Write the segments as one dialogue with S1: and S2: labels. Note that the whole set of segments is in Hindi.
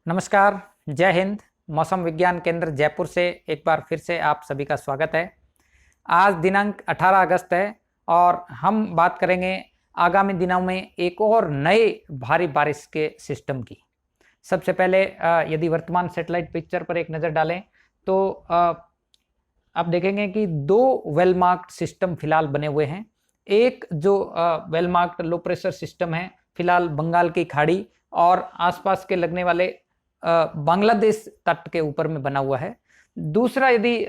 S1: नमस्कार, जय हिंद। मौसम विज्ञान केंद्र जयपुर से एक बार फिर से आप सभी का स्वागत है। आज दिनांक 18 अगस्त है और हम बात करेंगे आगामी दिनों में एक और नए भारी बारिश के सिस्टम की। सबसे पहले यदि वर्तमान सैटेलाइट पिक्चर पर एक नज़र डालें तो आप देखेंगे कि दो वेल मार्क्ड सिस्टम फिलहाल बने हुए हैं। एक जो well marked low pressure system है फिलहाल बंगाल की खाड़ी और आसपास के लगने वाले बांग्लादेश तट के ऊपर में बना हुआ है। दूसरा यदि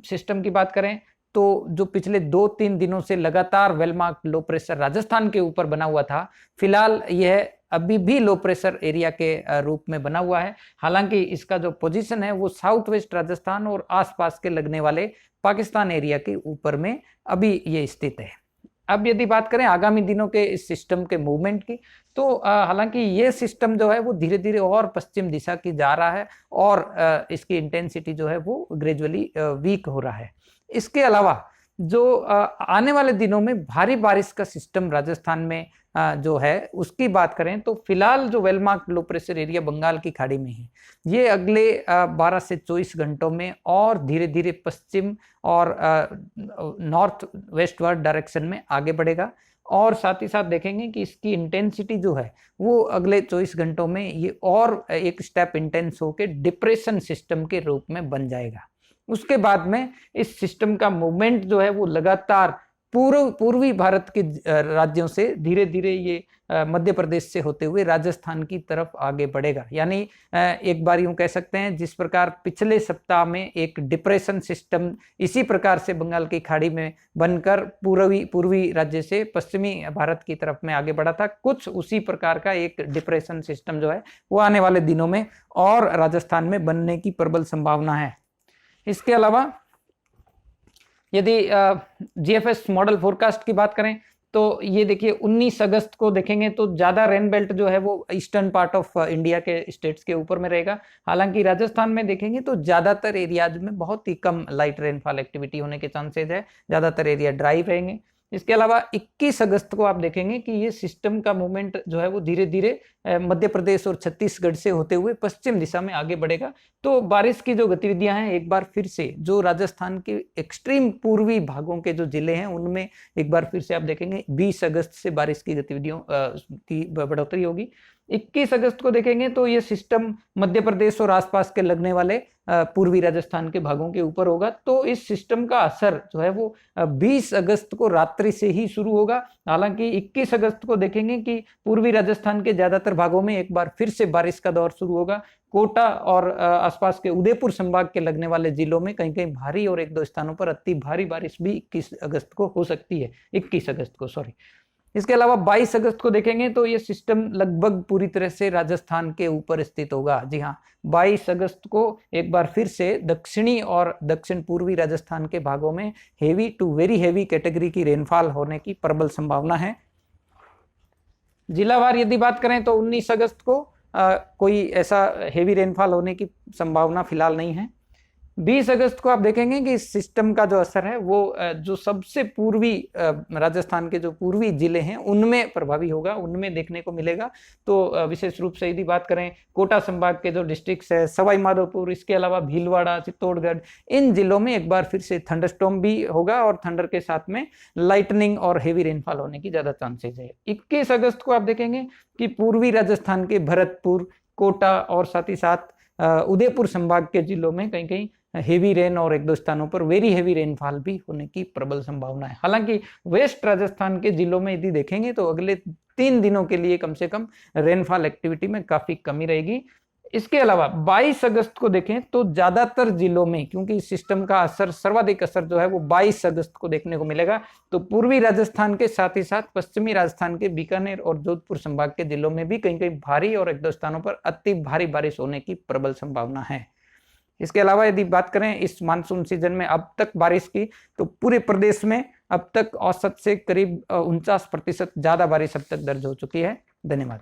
S1: सिस्टम की बात करें तो जो पिछले 2-3 दिनों से लगातार well marked low pressure Rajasthan के ऊपर बना हुआ था, फिलहाल यह अभी भी लो प्रेशर एरिया के रूप में बना हुआ है। हालांकि इसका जो पोजीशन है वो साउथ वेस्ट राजस्थान और आसपास के लगने वाले पाकिस्तान एरिया के ऊपर में अभी ये स्थित है। अब यदि बात करें आगामी दिनों के इस सिस्टम के मूवमेंट की तो हालांकि ये सिस्टम जो है वो धीरे धीरे और पश्चिम दिशा की जा रहा है और इसकी इंटेंसिटी जो है वो ग्रेजुअली वीक हो रहा है। इसके अलावा जो आने वाले दिनों में भारी बारिश का सिस्टम राजस्थान में जो है उसकी बात करें तो फिलहाल जो well marked low pressure area Bengal की खाड़ी में है ये अगले 12 से 24 घंटों में और धीरे धीरे पश्चिम और नॉर्थ वेस्टवर्ड डायरेक्शन में आगे बढ़ेगा और साथ ही साथ देखेंगे कि इसकी इंटेंसिटी जो है वो अगले 24 घंटों में ये और एक स्टेप इंटेंस होकर डिप्रेशन सिस्टम के रूप में बन जाएगा। उसके बाद में इस सिस्टम का मूवमेंट जो है वो लगातार पूर्वी भारत के राज्यों से धीरे धीरे ये मध्य प्रदेश से होते हुए राजस्थान की तरफ आगे बढ़ेगा। यानी एक बार यूं कह सकते हैं जिस प्रकार पिछले सप्ताह में एक डिप्रेशन सिस्टम इसी प्रकार से बंगाल की खाड़ी में बनकर पूर्वी राज्य से पश्चिमी भारत की तरफ में आगे बढ़ा था, कुछ उसी प्रकार का एक डिप्रेशन सिस्टम जो है वो आने वाले दिनों में और राजस्थान में बनने की प्रबल संभावना है। इसके अलावा यदि जीएफएस मॉडल फोरकास्ट की बात करें तो ये देखिए 19 अगस्त को देखेंगे तो ज़्यादा रेन बेल्ट जो है वो ईस्टर्न पार्ट ऑफ इंडिया के स्टेट्स के ऊपर में रहेगा। हालांकि राजस्थान में देखेंगे तो ज़्यादातर एरियाज में बहुत ही कम लाइट रेनफॉल एक्टिविटी होने के चांसेज है, ज़्यादातर एरिया ड्राई रहेंगे। इसके अलावा 21 अगस्त को आप देखेंगे कि ये सिस्टम का मूवमेंट जो है वो धीरे धीरे मध्य प्रदेश और छत्तीसगढ़ से होते हुए पश्चिम दिशा में आगे बढ़ेगा। तो बारिश की जो गतिविधियां हैं एक बार फिर से जो राजस्थान के एक्सट्रीम पूर्वी भागों के जो जिले हैं उनमें एक बार फिर से आप देखेंगे 20 अगस्त से बारिश की गतिविधियों की बढ़ोतरी होगी। 21 अगस्त को देखेंगे तो ये सिस्टम मध्य प्रदेश और आसपास के लगने वाले पूर्वी राजस्थान के भागों के ऊपर होगा। तो इस सिस्टम का असर जो है वो 20 अगस्त को रात्रि से ही शुरू होगा। हालांकि 21 अगस्त को देखेंगे कि पूर्वी राजस्थान के ज्यादातर भागों में एक बार फिर से बारिश का दौर शुरू होगा। कोटा और आसपास के उदयपुर संभाग के लगने वाले जिलों में कहीं कहीं भारी और एक दो स्थानों पर अति भारी बारिश भी 21 अगस्त को हो सकती है, 21 अगस्त को सॉरी। इसके अलावा 22 अगस्त को देखेंगे तो ये सिस्टम लगभग पूरी तरह से राजस्थान के ऊपर स्थित होगा। जी हाँ, 22 अगस्त को एक बार फिर से दक्षिणी और दक्षिण पूर्वी राजस्थान के भागों में heavy to very heavy category की रेनफॉल होने की प्रबल संभावना है। जिलावार यदि बात करें तो 19 अगस्त को कोई ऐसा हेवी रेनफॉल होने की संभावना फिलहाल नहीं है। 20 अगस्त को आप देखेंगे कि इस सिस्टम का जो असर है वो जो सबसे पूर्वी राजस्थान के जो पूर्वी जिले हैं उनमें प्रभावी होगा, उनमें देखने को मिलेगा। तो विशेष रूप से यदि बात करें कोटा संभाग के जो डिस्ट्रिक्ट्स है, सवाई माधोपुर, इसके अलावा भीलवाड़ा, चित्तौड़गढ़, इन जिलों में एक बार फिर से थंडरस्टॉर्म भी होगा और थंडर के साथ में लाइटनिंग और हेवी रेनफॉल होने की ज्यादा चांसेज है। 21 अगस्त को आप देखेंगे कि पूर्वी राजस्थान के भरतपुर, कोटा और साथ ही साथ उदयपुर संभाग के जिलों में कहीं कहीं हेवी रेन और एक दो स्थानों पर वेरी हेवी रेनफॉल भी होने की प्रबल संभावना है। हालांकि वेस्ट राजस्थान के जिलों में यदि देखेंगे तो अगले 3 दिनों के लिए कम से कम रेनफॉल एक्टिविटी में काफी कमी रहेगी। इसके अलावा 22 अगस्त को देखें तो ज्यादातर जिलों में, क्योंकि इस सिस्टम का असर सर्वाधिक असर जो है वो 22 अगस्त को देखने को मिलेगा, तो पूर्वी राजस्थान के साथ ही साथ पश्चिमी राजस्थान के बीकानेर और जोधपुर संभाग के जिलों में भी कहीं कहीं भारी और एक दो स्थानों पर अति भारी बारिश होने की प्रबल संभावना है। इसके अलावा यदि बात करें इस मानसून सीजन में अब तक बारिश की तो पूरे प्रदेश में अब तक औसत से करीब 49% ज्यादा बारिश अब तक दर्ज हो चुकी है। धन्यवाद।